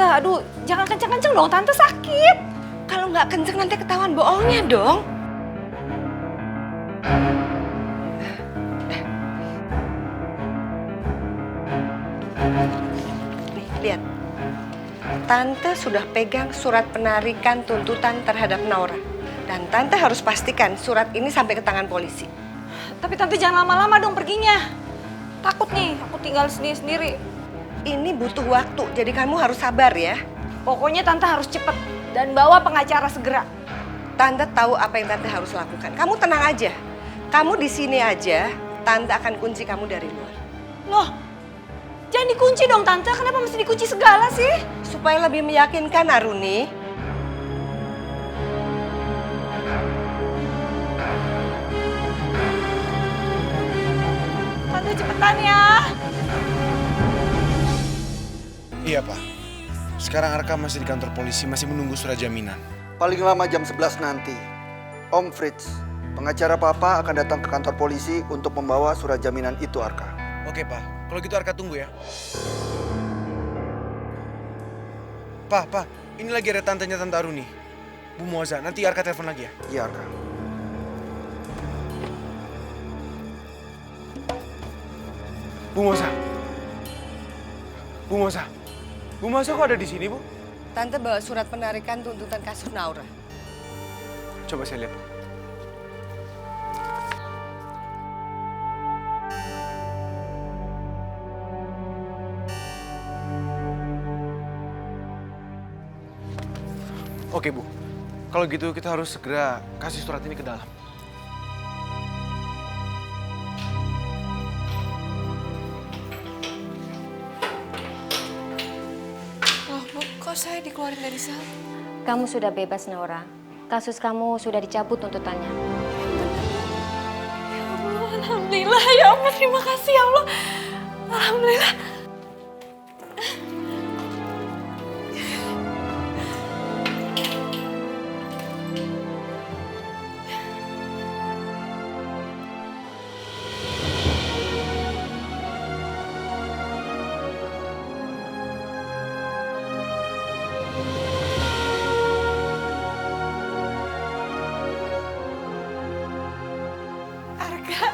Tante, aduh jangan kenceng-kenceng dong, Tante sakit. Kalau nggak kenceng nanti ketahuan bohongnya dong. Nih, lihat. Tante sudah pegang surat penarikan tuntutan terhadap Naura. Dan Tante harus pastikan surat ini sampai ke tangan polisi. Tapi Tante jangan lama-lama dong perginya. Takut nih, aku tinggal sendiri-sendiri. Ini butuh waktu, jadi kamu harus sabar ya. Pokoknya Tante harus cepet dan bawa pengacara segera. Tante tahu apa yang Tante harus lakukan. Kamu tenang aja. Kamu di sini aja, Tante akan kunci kamu dari luar. Loh, jangan dikunci dong Tante, kenapa mesti dikunci segala sih? Supaya lebih meyakinkan, Aruni. Tante cepetan ya. Iya, Pak. Sekarang Arka masih di kantor polisi, masih menunggu surat jaminan. Paling lama jam 11 nanti, Om Fritz, pengacara Papa akan datang ke kantor polisi untuk membawa surat jaminan itu, Arka. Oke, Pak. Kalau gitu Arka tunggu ya. Pak, ini lagi ada tantenya Tante Aruni. Bu Moza, nanti Arka telepon lagi ya. Iya, Arka. Bu Moza. Bu Moza. Bu Moza kok ada di sini, Bu? Tante bawa surat penarikan tuntutan kasus Naura. Coba saya lihat. Oke, Bu. Kalau gitu kita harus segera kasih surat ini ke dalam. Loh, Bu, kok saya dikeluarin dari sel? Kamu sudah bebas, Naura. Kasus kamu sudah dicabut tuntutannya. Ya Allah, alhamdulillah. Ya Allah, terima kasih ya Allah. Alhamdulillah. Arka.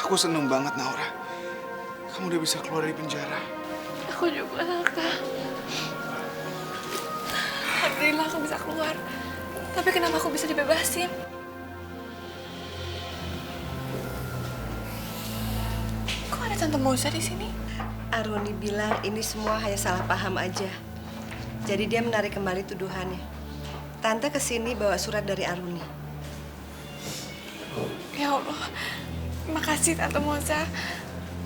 Aku seneng banget, Naura. Kamu udah bisa keluar dari penjara. Aku juga, Arka. Alhamdulillah aku bisa keluar. Tapi kenapa aku bisa dibebasin? Kok ada Tante Moza di sini? Aruni bilang ini semua hanya salah paham aja. Jadi dia menarik kembali tuduhannya. Tante kesini bawa surat dari Aruni. Ya Allah, makasih Tante Moza.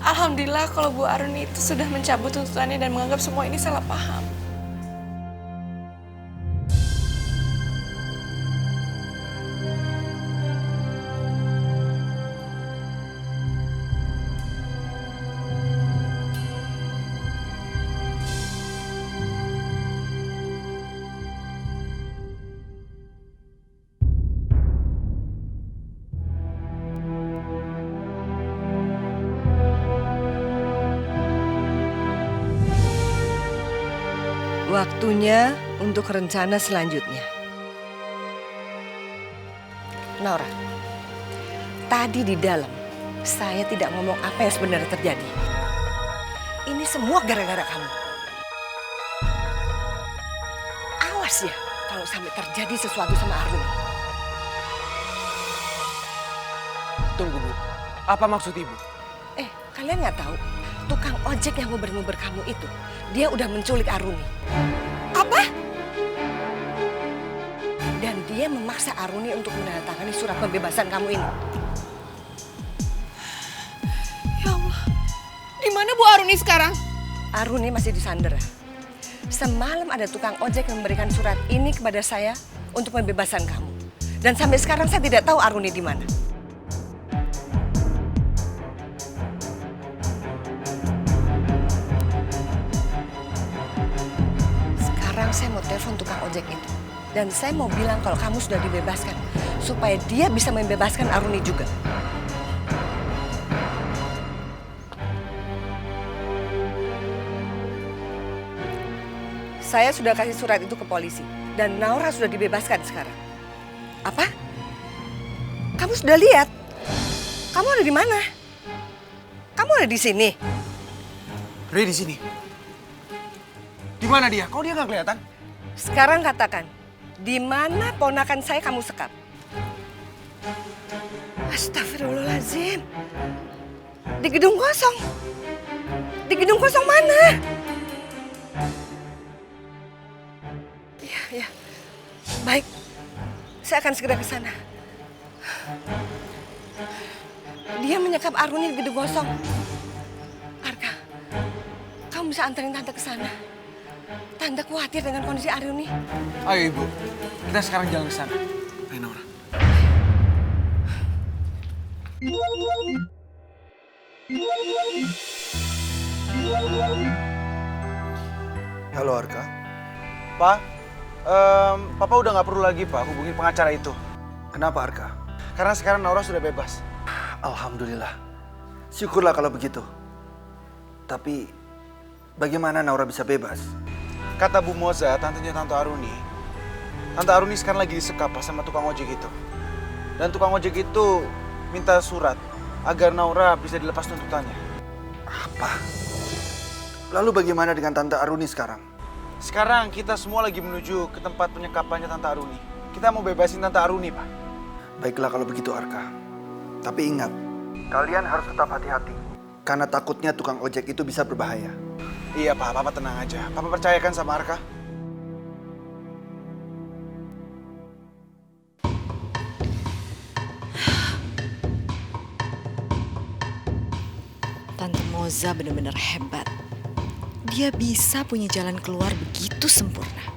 Alhamdulillah kalau Bu Aruni itu sudah mencabut tuntutannya dan menganggap semua ini salah paham. Waktunya untuk rencana selanjutnya. Naura, tadi di dalam saya tidak ngomong apa yang sebenarnya terjadi. Ini semua gara-gara kamu. Awas ya kalau sampai terjadi sesuatu sama Aruni. Tunggu, Bu. Apa maksud Ibu? Kalian nggak tahu? Tukang ojek yang nguber-nguber kamu itu, dia udah menculik Aruni. Apa? Dan dia memaksa Aruni untuk menandatangani surat pembebasan kamu ini. Ya Allah, di mana Bu Aruni sekarang? Aruni masih di Sandera. Semalam ada tukang ojek yang memberikan surat ini kepada saya untuk pembebasan kamu. Dan sampai sekarang saya tidak tahu Aruni di mana. Sekarang saya mau telepon tukang ojek itu. Dan saya mau bilang kalau kamu sudah dibebaskan. supaya dia bisa membebaskan Aruni juga. Saya sudah kasih surat itu ke polisi dan Naura sudah dibebaskan sekarang. Apa? Kamu sudah lihat? Kamu ada di mana? Kamu ada di sini? Ray di sini. Di mana dia? Kok dia nggak kelihatan? Sekarang katakan, di mana ponakan saya kamu sekap? Astagfirullahaladzim. Di gedung kosong. Di gedung kosong mana? Ya, ya. Baik. Saya akan segera ke sana. Dia menyekap Aruni di gedung kosong. Arka, kamu bisa anterin Tante ke sana. Tante khawatir dengan kondisi Aruni. Ayo Ibu, kita sekarang jalan ke sana. Ayo Naura. Halo Arka. Pak, Papa udah nggak perlu lagi Pak hubungin pengacara itu. Kenapa Arka? Karena sekarang Naura sudah bebas. Alhamdulillah. Syukurlah kalau begitu. Tapi bagaimana Naura bisa bebas? Kata Bu Moza, tantenya Tante Aruni. Tante Aruni sekarang lagi disekap sama tukang ojek itu. Dan tukang ojek itu minta surat agar Naura bisa dilepas tuntutannya. Apa? Lalu bagaimana dengan Tante Aruni sekarang? Sekarang kita semua lagi menuju ke tempat penyekapannya Tante Aruni. Kita mau bebasin Tante Aruni, Pak. Baiklah kalau begitu Arka. Tapi ingat, kalian harus tetap hati-hati. Karena takutnya tukang ojek itu bisa berbahaya. Iya Pak, Papa tenang aja. Papa percayakan sama Arka. Tante Moza benar-benar hebat. Dia bisa punya jalan keluar begitu sempurna.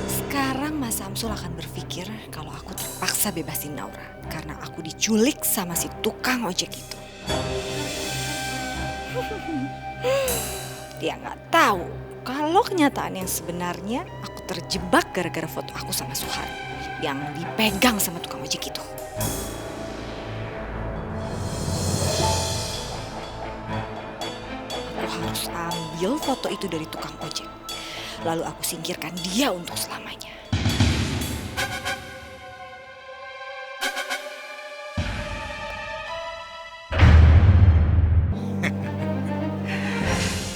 Sekarang Mas Samsul akan berpikir kalau aku terpaksa bebasin Naura karena aku diculik sama si tukang ojek itu. Dia nggak tahu kalau kenyataan yang sebenarnya aku terjebak gara-gara foto aku sama Suhar yang dipegang sama tukang ojek itu. Aku harus ambil foto itu dari tukang ojek. Lalu aku singkirkan dia untuk selamanya.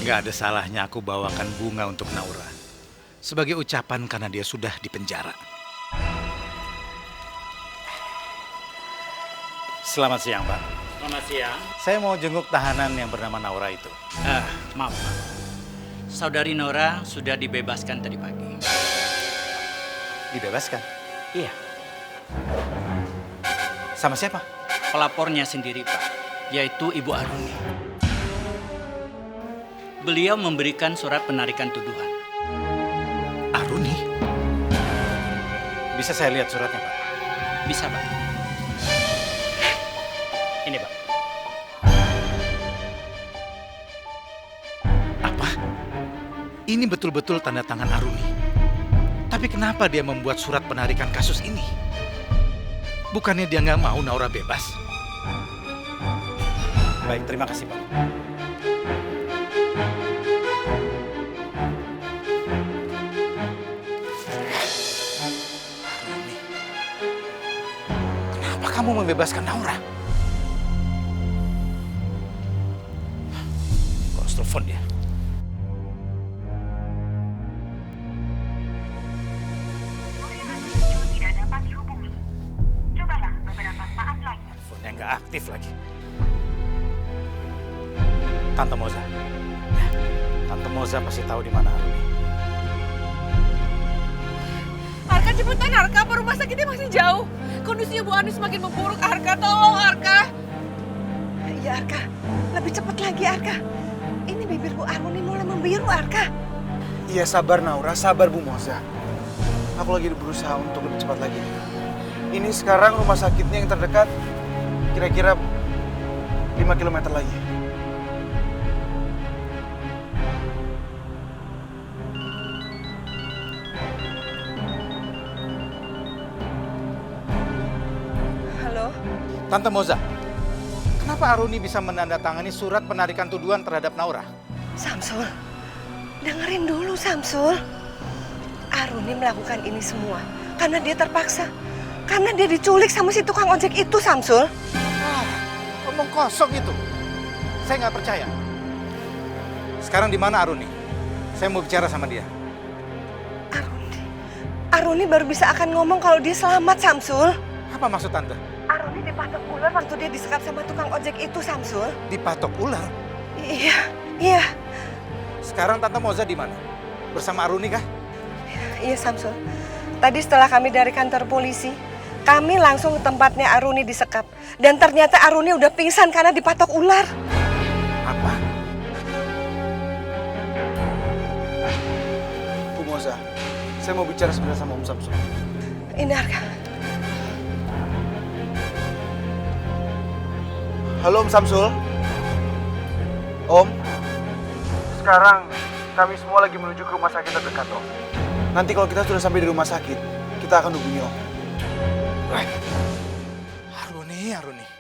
Gak ada salahnya aku bawakan bunga untuk Naura. Sebagai ucapan karena dia sudah dipenjara. Selamat siang, Pak. Selamat siang. Saya mau jenguk tahanan yang bernama Naura itu. Maaf, Pak. Saudari Naura sudah dibebaskan tadi pagi. Dibebaskan? Iya. Sama siapa? Pelapornya sendiri, Pak. Yaitu Ibu Aruni. Beliau memberikan surat penarikan tuduhan. Aruni? Bisa saya lihat suratnya, Pak? Bisa, Pak. Ini, Pak. Apa? Ini betul-betul tanda tangan Aruni. Tapi kenapa dia membuat surat penarikan kasus ini? Bukannya dia nggak mau Naura bebas? Baik, terima kasih, Pak. Kenapa kamu membebaskan Naura? Kok harus telepon dia? Teleponnya nggak aktif lagi. Tante Moza. Tante Moza pasti tahu di mana Aruni. Arka cepetan Arka, rumah sakitnya masih jauh. Kondisinya Bu Anu semakin memburuk. Arka, tolong Arka. Ya Arka, lebih cepat lagi Arka. Ini bibir Bu Aruni mulai membiru Arka. Iya sabar Naura, sabar Bu Moza. Aku lagi berusaha untuk lebih cepat lagi. Ini sekarang rumah sakitnya yang terdekat kira-kira 5 km lagi. Tante Moza, kenapa Aruni bisa menandatangani surat penarikan tuduhan terhadap Naura? Samsul, dengerin dulu Samsul. Aruni melakukan ini semua karena dia terpaksa. Karena dia diculik sama si tukang ojek itu, Samsul. Ngomong kosong itu. Saya nggak percaya. Sekarang di mana Aruni? Saya mau bicara sama dia. Aruni baru bisa akan ngomong kalau dia selamat, Samsul. Apa maksud Tante? Aruni dipatok ular waktu dia disekap sama tukang ojek itu, Samsul. Dipatok ular? Iya. Sekarang Tante Moza di mana? Bersama Aruni kah? Iya, Samsul. Tadi setelah kami dari kantor polisi, kami langsung ke tempatnya Aruni disekap. Dan ternyata Aruni udah pingsan karena dipatok ular. Apa? Bu Moza, saya mau bicara sebentar sama Om Samsul. Ini Arka. Halo Om Samsul. Om, sekarang kami semua lagi menuju ke rumah sakit terdekat, Om. Nanti kalau kita sudah sampai di rumah sakit, kita akan hubungi Om. Aruni.